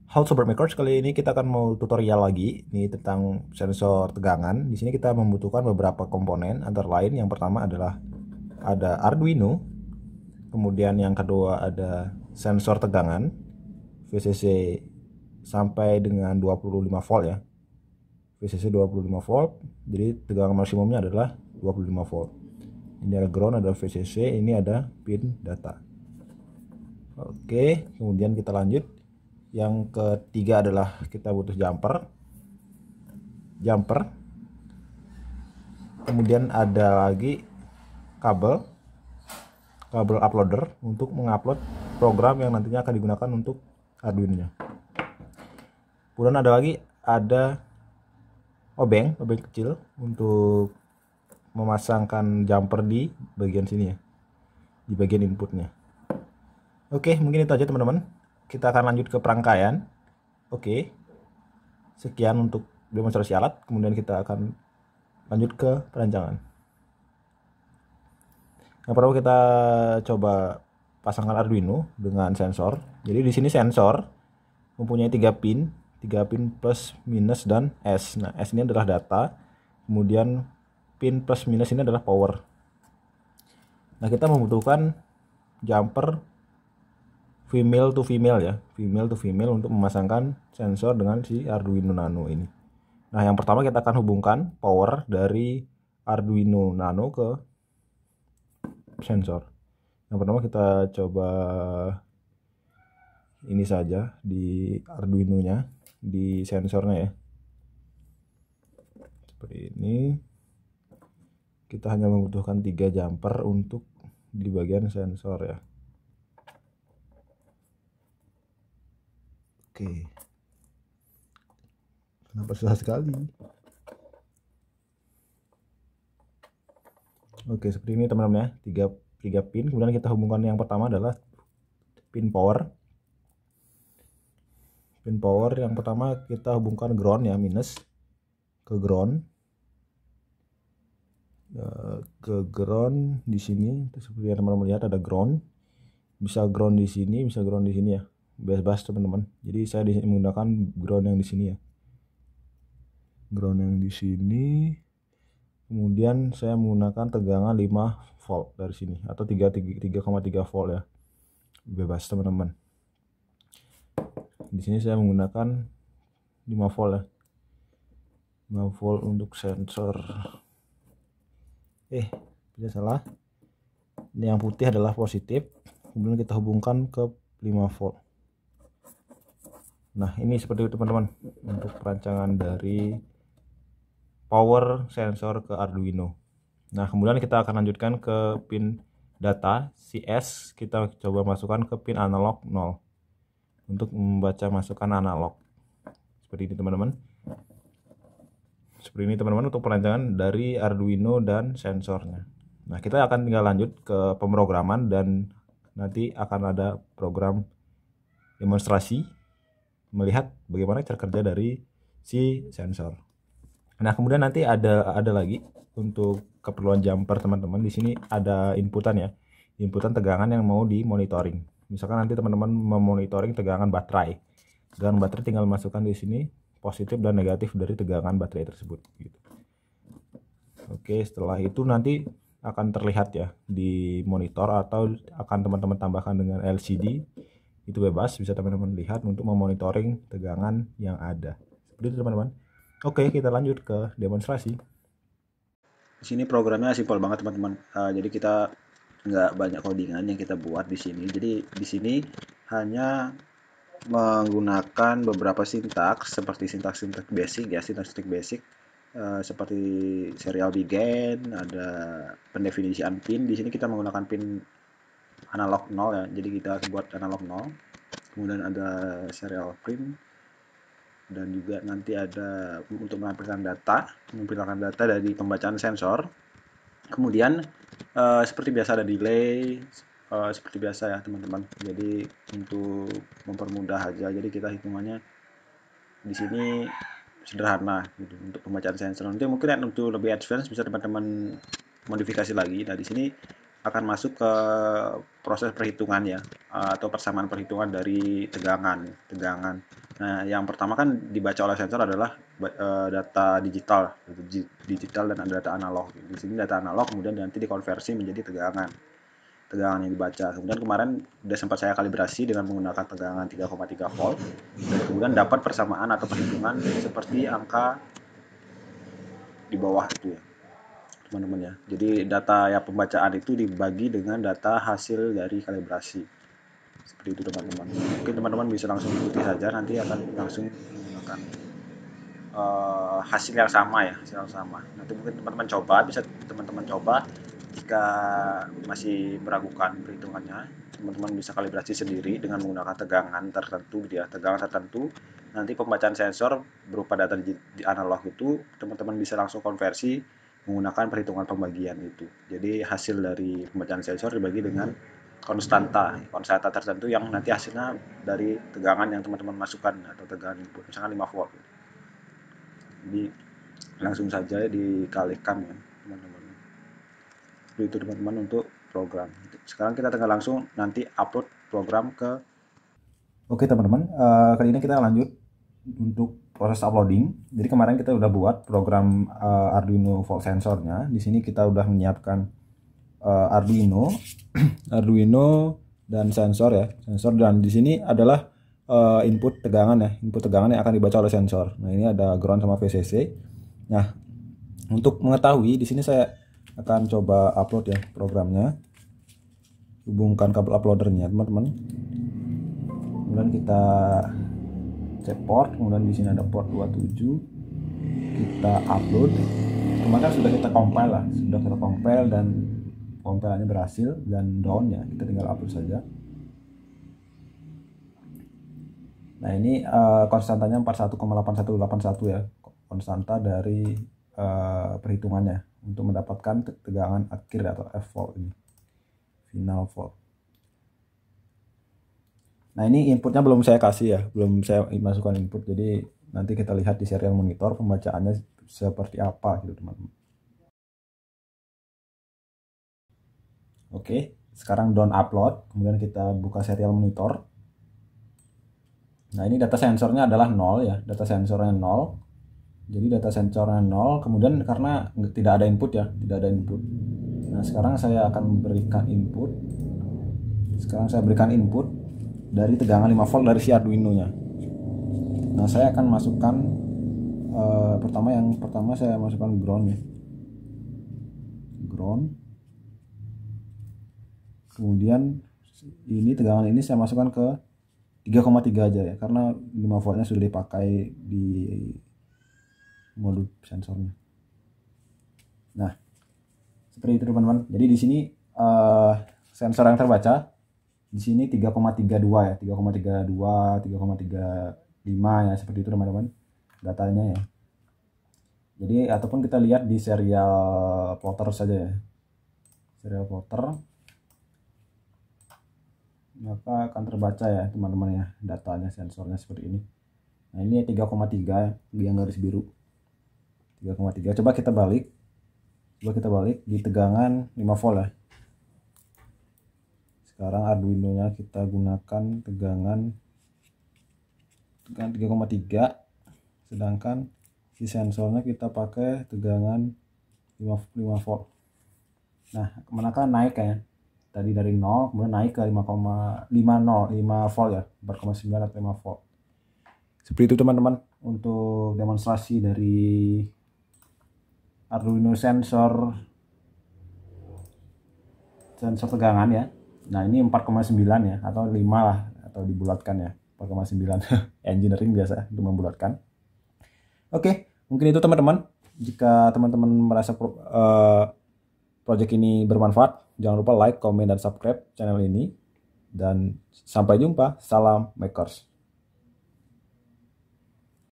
Halo Sobat Makers, kali ini kita akan mau tutorial lagi nih tentang sensor tegangan. Di sini kita membutuhkan beberapa komponen, antara lain yang pertama adalah ada Arduino, kemudian yang kedua ada sensor tegangan VCC sampai dengan 25 volt ya. VCC 25 volt, jadi tegangan maksimumnya adalah 25 volt. Ini ada ground, ada VCC, ini ada pin data. Oke, kemudian kita lanjut. Yang ketiga adalah kita butuh jumper. Kemudian ada lagi kabel uploader untuk mengupload program yang nantinya akan digunakan untuk Arduino-nya. Kemudian ada obeng kecil untuk memasangkan jumper di bagian sini ya, di bagian inputnya. Oke, mungkin itu aja teman-teman. Kita akan lanjut ke perangkaian. Oke, sekian untuk demonstrasi alat. Kemudian kita akan lanjut ke perancangan. Yang pertama kita coba pasangkan Arduino dengan sensor. Jadi di sini sensor mempunyai 3 pin plus minus dan S. Nah, S ini adalah data, kemudian pin plus minus ini adalah power. Nah, kita membutuhkan jumper female to female ya, female to female untuk memasangkan sensor dengan si Arduino Nano ini. Nah, yang pertama kita akan hubungkan power dari Arduino Nano ke sensor. Yang pertama kita coba ini saja di Arduino-nya, di sensornya ya. Seperti ini. Kita hanya membutuhkan 3 jumper untuk di bagian sensor ya. Oke. Kenapa susah sekali? Oke, seperti ini teman-teman ya. 3 pin. Kemudian kita hubungkan yang pertama adalah pin power. Pin power yang pertama kita hubungkan ground ya, minus ke ground. Ke ground di sini seperti yang teman-teman lihat ada ground, bisa ground di sini, bisa ground di sini ya, bebas teman-teman. Jadi saya di sini menggunakan ground yang di sini ya, ground yang di sini. Kemudian saya menggunakan tegangan 5 volt dari sini atau 3,3 volt ya, bebas teman-teman. Di sini saya menggunakan 5 volt ya, 5 volt untuk sensor. Tidak salah. Ini yang putih adalah positif. Kemudian kita hubungkan ke 5 volt. Nah, ini seperti itu teman-teman untuk perancangan dari power sensor ke Arduino. Nah, kemudian kita akan lanjutkan ke pin data CS. Kita coba masukkan ke pin analog 0 untuk membaca masukan analog. Seperti ini teman-teman. Seperti ini teman-teman untuk perancangan dari Arduino dan sensornya. Nah, kita akan tinggal lanjut ke pemrograman dan nanti akan ada program demonstrasi melihat bagaimana cara kerja dari si sensor. Nah, kemudian nanti ada lagi untuk keperluan jumper teman-teman. Di sini ada inputan ya, inputan tegangan yang mau dimonitoring. Misalkan nanti teman-teman memonitoring tegangan baterai. Tegangan baterai tinggal masukkan di sini positif dan negatif dari tegangan baterai tersebut gitu. Oke, setelah itu nanti akan terlihat ya di monitor atau akan teman-teman tambahkan dengan LCD. Itu bebas, bisa teman-teman lihat untuk memonitoring tegangan yang ada. Seperti itu teman-teman. Oke, kita lanjut ke demonstrasi. Di sini programnya simpel banget teman-teman. Jadi kita nggak banyak codingan yang kita buat di sini. Jadi di sini hanya menggunakan beberapa sintaks seperti sintaks basic ya, basic seperti serial begin, ada pendefinisian pin. Di sini kita menggunakan pin analog 0 ya. Jadi kita buat analog 0. Kemudian ada serial print dan juga nanti ada untuk menampilkan data dari pembacaan sensor. Kemudian seperti biasa ada delay, seperti biasa ya teman-teman. Jadi untuk mempermudah aja, jadi kita hitungannya di sini sederhana gitu untuk pembacaan sensor. Nanti mungkin untuk lebih advance bisa teman-teman modifikasi lagi. Nah di sini akan masuk ke proses perhitungan ya, atau persamaan perhitungan dari tegangan. Nah, yang pertama kan dibaca oleh sensor adalah data digital dan ada data analog. Di sini data analog kemudian nanti dikonversi menjadi tegangan yang dibaca. Kemudian kemarin sudah sempat saya kalibrasi dengan menggunakan tegangan 3,3 volt dan kemudian dapat persamaan atau perhitungan seperti angka di bawah itu ya teman-teman ya. Jadi data ya pembacaan itu dibagi dengan data hasil dari kalibrasi. Seperti itu teman-teman. Mungkin teman-teman bisa langsung ikuti saja, nanti akan langsung menggunakan hasil yang sama ya, hasil yang sama. Nanti mungkin teman-teman coba, bisa teman-teman coba. Jika masih meragukan perhitungannya, teman-teman bisa kalibrasi sendiri dengan menggunakan tegangan tertentu ya, tegangan tertentu. Nanti pembacaan sensor berupa data di analog itu teman-teman bisa langsung konversi menggunakan perhitungan pembagian itu. Jadi hasil dari pembacaan sensor dibagi dengan konstanta tertentu yang nanti hasilnya dari tegangan yang teman-teman masukkan atau tegangan input, misalkan 5 volt. Jadi langsung saja dikalikan ya teman-teman. Itu teman-teman untuk program. Sekarang kita tinggal langsung nanti upload program ke. Oke teman-teman, kali ini kita lanjut untuk proses uploading. Jadi kemarin kita udah buat program Arduino volt sensornya. Di sini kita udah menyiapkan Arduino, Arduino dan sensor ya, sensor, dan di sini adalah input tegangan ya, input tegangan yang akan dibaca oleh sensor. Nah ini ada ground sama VCC. Nah untuk mengetahui di sini saya akan coba upload ya programnya, hubungkan kabel uploadernya teman-teman. Kemudian kita cek port, kemudian di sini ada port 27, kita upload. Kemarin sudah kita compile lah, dan compilannya berhasil dan down ya, kita tinggal upload saja. Nah ini konstantanya 41,8181 ya, konstanta dari perhitungannya untuk mendapatkan tegangan akhir atau F volt ini, final volt. Nah ini inputnya belum saya kasih ya, belum saya masukkan input, jadi nanti kita lihat di serial monitor pembacaannya seperti apa gitu teman-teman. Oke, sekarang down upload, kemudian kita buka serial monitor. Nah ini data sensornya adalah 0 ya, data sensornya 0. Jadi data sensornya 0, kemudian karena tidak ada input ya, tidak ada input. Nah sekarang saya akan berikan input. Sekarang saya berikan input dari tegangan 5 volt dari si Arduino nya. Nah saya akan masukkan yang pertama saya masukkan ground ya, ground. Kemudian ini tegangan ini saya masukkan ke 3,3 aja ya, karena 5 voltnya sudah dipakai di mode sensornya. Nah seperti itu teman-teman. Jadi di sini sensor yang terbaca di sini 3,32 ya, 3,32, 3,35 ya, seperti itu teman-teman datanya ya. Jadi ataupun kita lihat di serial plotter saja ya, serial plotter, maka akan terbaca ya teman-teman ya, datanya sensornya seperti ini. Nah ini 3,3 yang garis biru, 3,3. Coba kita balik di tegangan 5 volt ya. Sekarang Arduino nya kita gunakan tegangan 3,3, sedangkan si sensornya kita pakai tegangan 5 volt. Nah manakah naik ya, tadi dari 0 kemudian naik ke 5,5 volt ya, 4,9 atau 5 volt. Seperti itu teman-teman untuk demonstrasi dari Arduino sensor tegangan ya. Nah ini 4,9 ya, atau 5 lah, atau dibulatkan ya, 4,9. Engineering biasa untuk membulatkan. Oke, mungkin itu teman-teman. Jika teman-teman merasa project ini bermanfaat, jangan lupa like, komen, dan subscribe channel ini. Dan sampai jumpa, salam makers.